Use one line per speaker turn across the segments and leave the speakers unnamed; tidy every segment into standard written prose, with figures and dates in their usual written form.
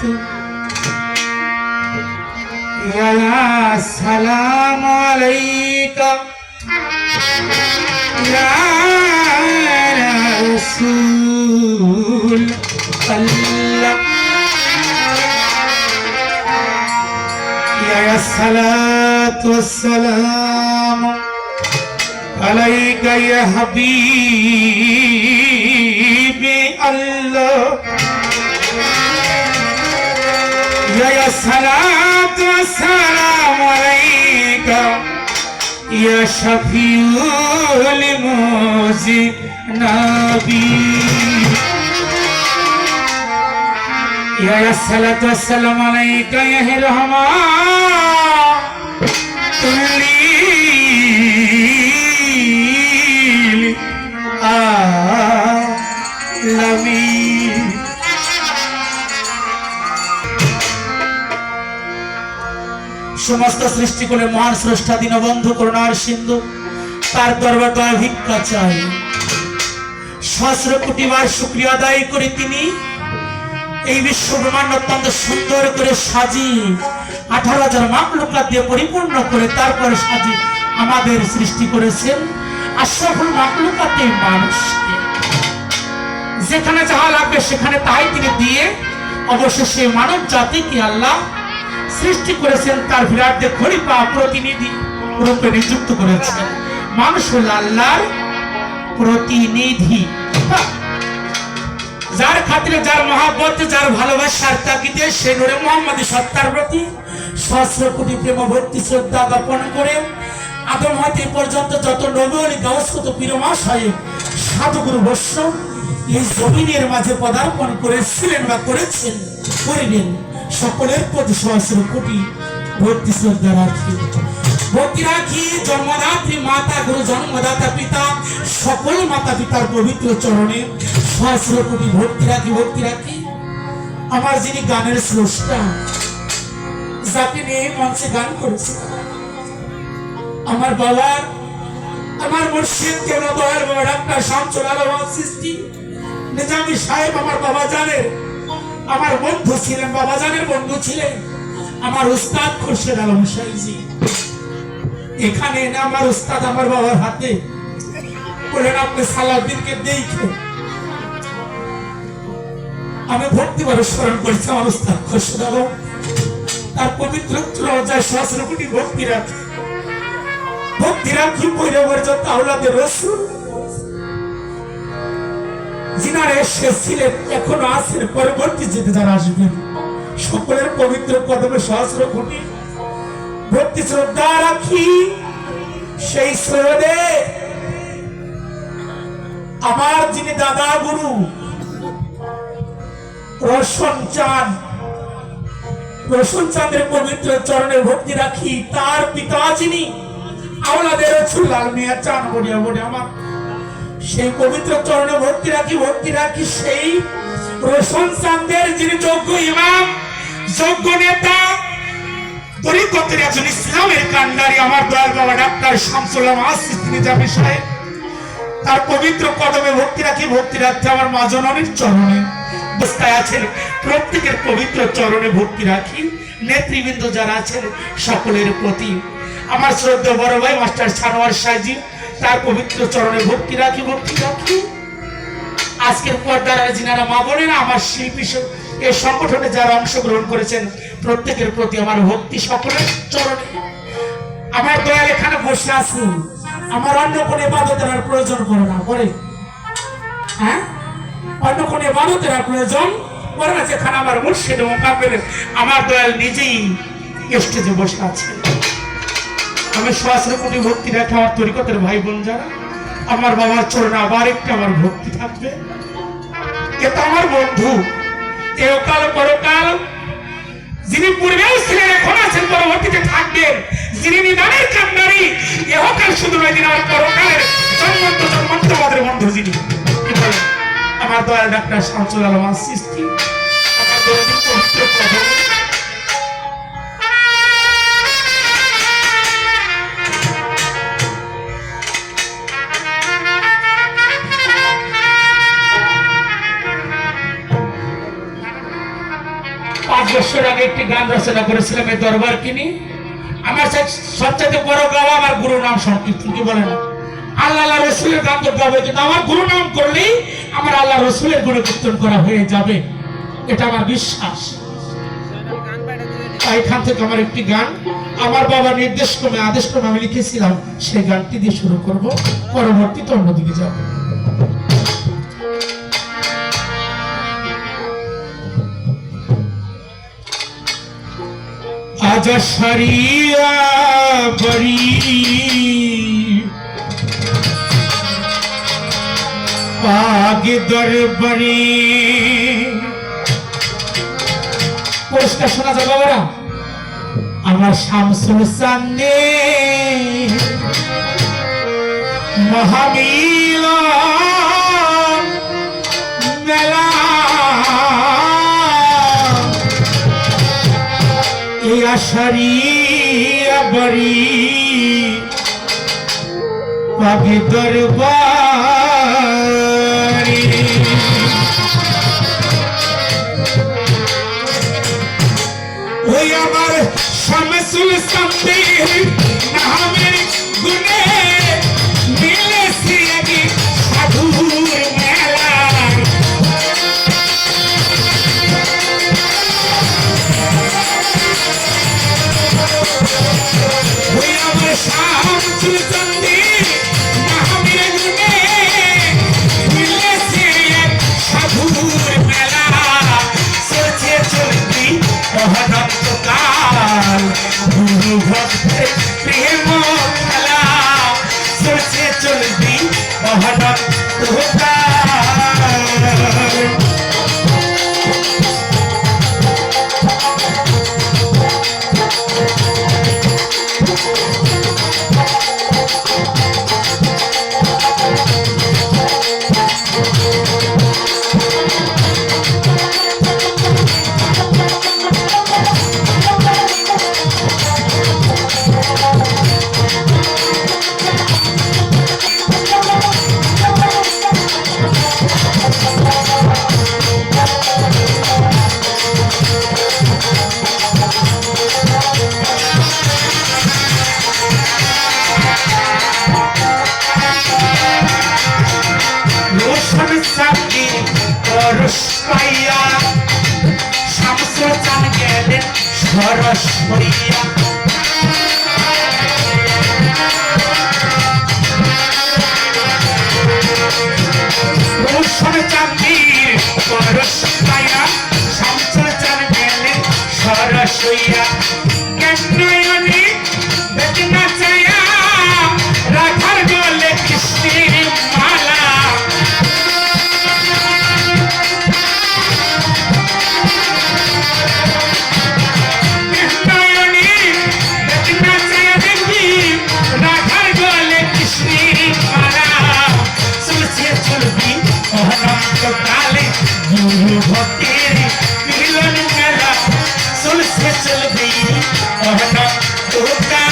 বারাকাতু। ইয়া আসসালামু আলাইকা ইয়া রাসূল আল্লাহ। ইয়া সালাতু ওয়াসসালাম আলাইকা ইয়া হাবিবি আল্লাহ। ইয়া সালাতু ওয়াসসালাম আলাইকা ইয়া শাফিউল মুযিনাবিন। ইয়া সালাতু ওয়াসসালাম আলাইকা ইয়া রাহমাতুল লিল আলামিন। সমস্ত সৃষ্টিকুলের মহান স্রষ্টা দীনবন্ধু করুণার সিন্ধু, তার দরবারে ভিক্ষা চাই। সহস্র কোটিবার শুকরিয়া আদায় করে তিনি এই বিশ্ব ব্রহ্মাণ্ড অত্যন্ত সুন্দর করে সাজিয়ে 18,000 মাখলুকাত দিয়ে পরিপূর্ণ করে তারপরে সাজিয়ে আমাদের সৃষ্টি করেছেন। আশরাফুল মাখলুকাতে মানুষকে যেখানে যাহা লাগবে সেখানে তাই তিনি দিয়ে অবশেষে মানব জাতিকে আল্লাহ সৃষ্টি করেছেন, তার বিরাটদের খলিফা প্রতিনিধি রূপে নিযুক্ত করেছেন। মানুষ হল আল্লাহর প্রতিনিধি, যার খাতিরে, যার মহাব্বতে, যার ভালোবাসার তাগিদে সে নূরে মুহাম্মদী সত্তার প্রতি সহস্র কোটি প্রেম ভক্তি শ্রদ্ধা জ্ঞাপন করে আদম হতে পর্যন্ত যত নবী ওলি গাউস কত পীর মশায়েখ সাধুগুরু বৈষ্ণব এই জমিনের মাঝে পদার্পণ করেছিলেন বা করেছেন, করিলেন, সকলের প্রতি সহস্র কোটি ভক্তি শ্রদ্ধা রাখি। ভক্তি রাখি জন্মদাত্রী মাতা, গুরু জন্মদাতা পিতা, সকল মাতা পিতার পবিত্র চরণে সহস্র কোটি ভক্তি রাখি। ভক্তি রাখি আমার যিনি গানের স্রষ্টা, যাকে নিয়ে মঞ্চে গান করেছে, আমার বাবার, আমার মুর্শিদ কেন দয়ার বাবা ডাক্তার শামসুল আলম সৃষ্টি নিজামী সাহেব আমার বাবা জানে, আমার বন্ধু ছিলেন, বাবা জানের বন্ধু ছিলেন, আমার উস্তাদ খুরশেদ আলম শাহজি। এখানে এনে আমার উস্তাদ আমার বাবার হাতে বললেন, আপনি সালাউদ্দিনকে দেখে আমি ভক্তি ভাবে স্মরণ করেছি। আমার উস্তাদ খুরশেদ আলম তার পবিত্র রোজায় সহস্র কোটি ভক্তি রাখি। ভক্তি রাখি পয়লা পর্যন্ত আওলাদের রাসূল যিনারা এসেছিলেন, এখনো আছেন, পরবর্তী যেতে যারা আসবেন, সকলের পবিত্র কদমে সহস্র কোটি ভক্তি শ্রদ্ধা রাখি। সেই শ্রদ্ধে আমার যিনি দাদা গুরু রোশন চাঁদের পবিত্র চরণে ভক্তি রাখি। তার পিতা যিনি আওলাদের রাসূল লাল মিয়া চাঁদ বড়িয়া বড়ে আমার সেই পবিত্র চরণে ভক্তি রাখি। ভক্তি রাখি সেই রোশন চাঁদের যিনি যোগ্য ইমাম, যোগ্য নেতা, তরিকতের একজন ইসলামের কান্ডারি, আমার দয়াল বাবা ডাক্তার শামসুল আলম নিজামী সাহেব, তার পবিত্র কদমে ভক্তি রাখি। ভক্তি রাখতে আমার মা জননীর চরণে অবস্থায় আছেন, প্রত্যেকের পবিত্র চরণে ভক্তি রাখি। নেতৃবৃন্দ যারা আছেন সকলের প্রতি আমার শ্রদ্ধা বড় ভাই মাস্টার সানোয়ার সাহেজি, তার পবিত্র চরণে ভক্তি রাখি। ভক্তি রাখি আজকের পর্দার যিনারা মা বোনেরা, আমার শিল্পী এই সংগঠনে যারা অংশগ্রহণ করেছেন প্রত্যেকের প্রতি আমার ভক্তি, সকলের চরণে। আমার দয়াল এখানে বসে আছি, আমার অন্য কোন ইবাদতের আর প্রয়োজন পড়ে না, পড়ে? হ্যাঁ, অন্য কোন ইবাদতের আর প্রয়োজন পড়ে না, যেখানে আমার মুর্শিদ মোকাব্বেলে আমার দয়াল নিজেই স্টেজে বসে আছে। আমি সহস্র কোটি ভক্তি রাখি আমার তরিকতের ভাই বোন যারা, আমার বাবার চরণে আবার একটু আমার ভক্তি থাকবে। এটা আমার বন্ধু, একাল পরকাল, যিনি পূর্বেও ছিলেন, এখন আছেন, পরবর্তীতে থাকবেন, যিনি নিদানের কান্ডারি, এহকাল শুধু নয়, যিনি আমার পরকালের জন্মন্তবাদের বন্ধু, যিনি আমার দয়াল ডাক্তার শামসুল আলম সৃষ্টি। আমার দয়াল পবিত্র 5 বছর আগে একটি গান রচনা করেছিলাম এই দরবার কিনি। আমার সবচেয়ে বড় গাওয়া আমার গুরু নাম সংকীর্তন, কি বলে না? আল্লাহ আল্লাহ রসুলের গান তো গাবে, কিন্তু আমার গুরু নাম করলেই আমার আল্লাহ রসুলের গুণ কীর্তন করা হয়ে যাবে, এটা আমার বিশ্বাস। এখান থেকে আমার একটি গান আমার বাবা নির্দেশ ক্রমে আদেশ ক্রমে আমি লিখেছিলাম, সেই গানটি দিয়ে শুরু করব, পরবর্তীতে অন্যদিকে যাব। আজ সারিয়া বরি আগে দরবারে, পুরস্কার শোনা যাবে বাবারা। আমার শামসুল চান্দে মহামিলন মেলা, এই আশারিয়া বরি আগে দরবারে। ওই আমার শামসুল চান্দে নামের গুণে মিলেছি আগে সাধুর মেলা। ওই আমার শামসুল চান্দে নামের গুণে মিলেছি এক সাধুর মেলা। চলছে চলতি অনন্তকাল গুরু ভক্তের প্রেম খেলা, চলছে চলতি অনন্তকাল। শামসুল চান গেলেন সরস হইয়া, রোশন চাঁদের পরশ পাইয়া শামসুল চান গেলেন সরস হইয়া। কেন্দ্রয়নী বেদনা চায়া রাধার গলে কৃষ্ণের মালা, অনন্তকালে গুরু ভক্তের মিলন মেলা, চলছে চলবে অনন্তকাল।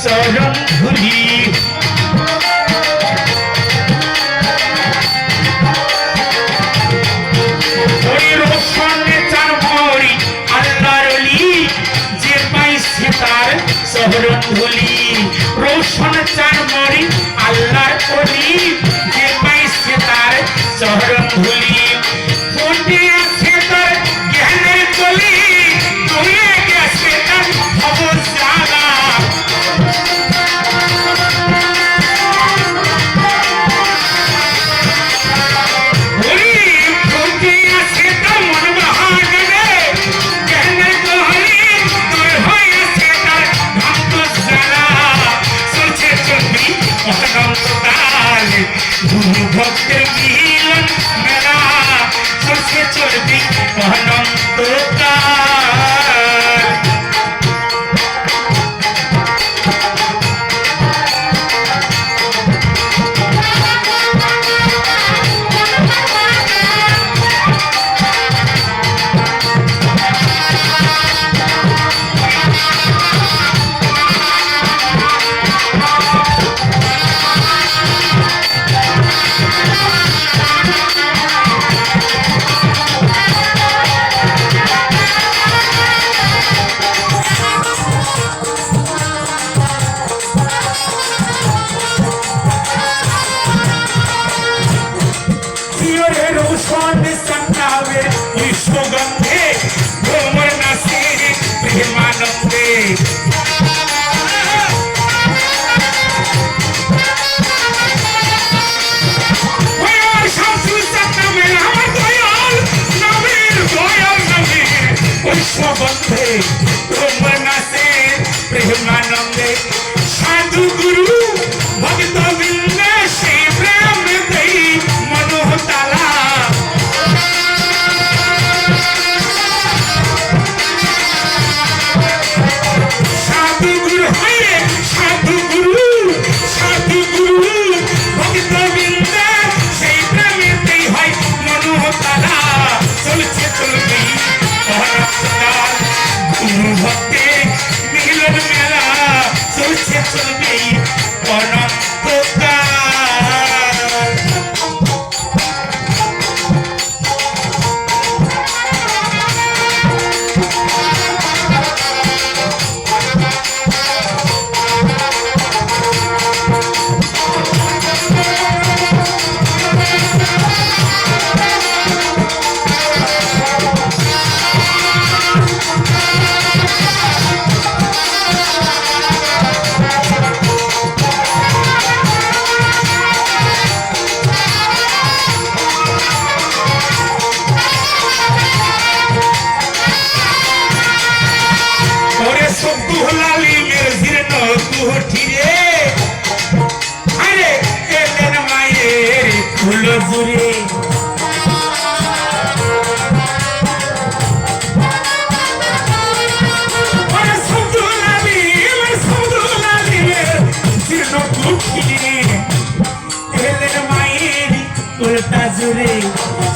চরণ ধুলি ওই রোশনে চার মরি আল্লাহর অলি, যে পাইছে তার চরণ ধুলি। রোশন চার মরি আল্লাহর অলি, যে পাইছে তার চরণ ধুলি। কোনটি আছে তার জ্ঞানের কলি, হয়ে গেছে তার খবর জানা। রোশন সংগ্রামে ওই সুগন্ধে ভ্রমর নাচে প্রেমানন্দে বন্ধে ভ্রমর নাচে প্রেমানন্দে সাধু গুরু ভক্ত বৃন্দে সেই প্রেম দেই মনোহতালা সাধু গুরু হয়ে সাধু গুরু ভক্ত বৃন্দে সেই প্রেম দেই হয় মনোহতালা চলছে চলবেই গুরু ভক্তে মিলন মেলা চলছে চলবেই অনন্তকাল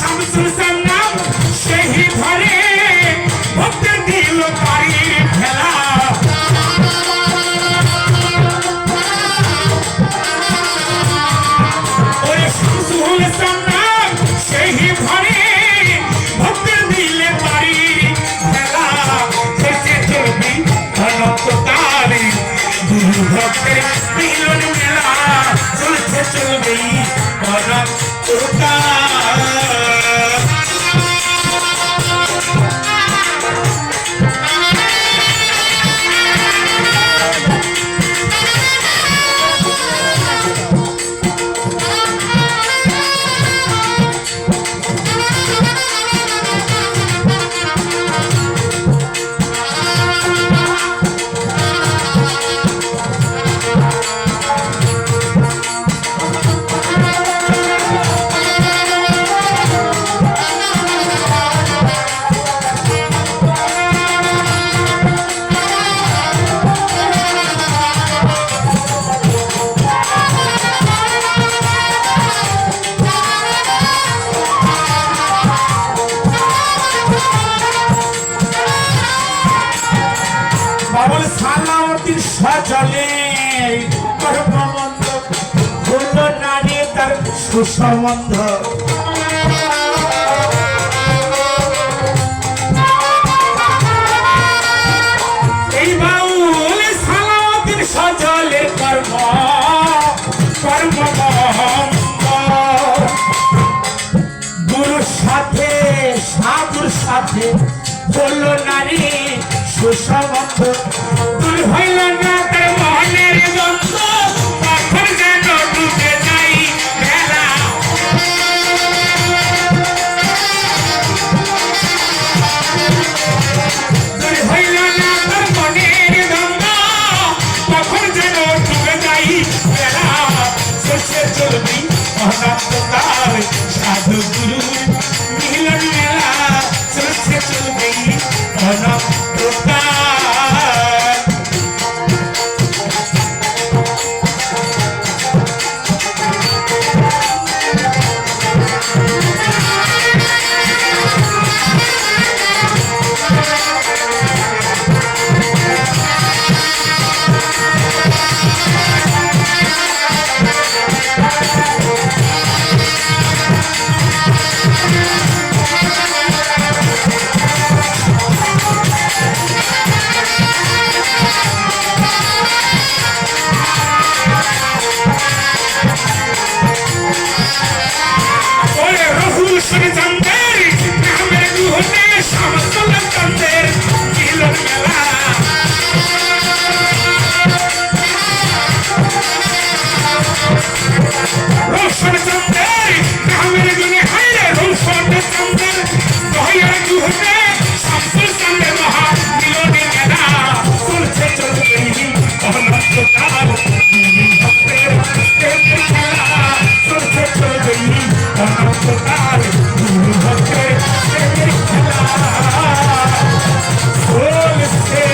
শামসুল সান্নাম সেই ঘরে ভক্তের দিল বাড়ির খেলা ওরে শামসুল সান্নাম সেই ঘরে ভক্তের দিলে বাড়ির খেলা চলছে চলবি অনন্তকালে গুরু ভক্তের মিলন মেলা চলছে চলবি অনন্তকাল সচলে কর্মবন্ধ হল নারী তার সুসম্বন্ধ এই বাউল সালাউদ্দিন সচলে কর্মবন্ধ গুরুর সাথে সাধুর সাথে হল নারী সুসম্বন্ধ দূর হইল না তার মনের দ্বন্দ্ব পাথর যেন ডুবে যাই ভেলা দূর হইল না তার মনের দ্বন্দ্ব পাথর যেন ডুবে যাই ভেলা চলছে চলবি অনন্তকাল সাধু গুরু মিলন মেলা চলছে চলবি অনন্তকাল চন্দ্রের দহিয়ার গুহতে শামসুল চন্দ্রের মহা মিলনের মেলা চলছে চলবেই অনন্তকাল ভক্তের প্রেমের খেলা চলছে চলবেই অনন্তকাল ভক্তের প্রেমের খেলা চলছে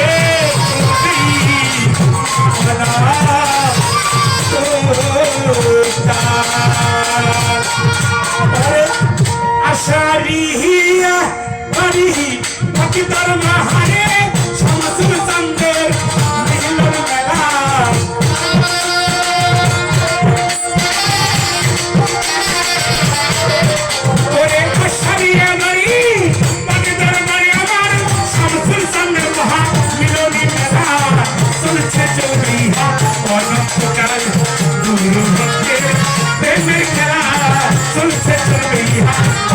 আশারিয়া বাড়ি বাকি তার মাহারে শামসুল চন্দ্রের মিলন মেলা ওরে আশারিয়া বাড়ি বাকি তার বাড়ি আমার শামসুল চন্দ্রের মহা মিলনী মেলা চলছে চলবেই অনন্তকাল গুরু ভক্তের প্রেমের খেলা চলছে চলবেই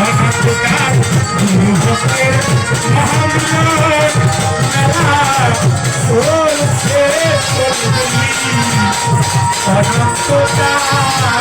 অনন্তকাল গুরু ভক্তের মহামিলন মেলা চলছে চলবেই অনন্তকাল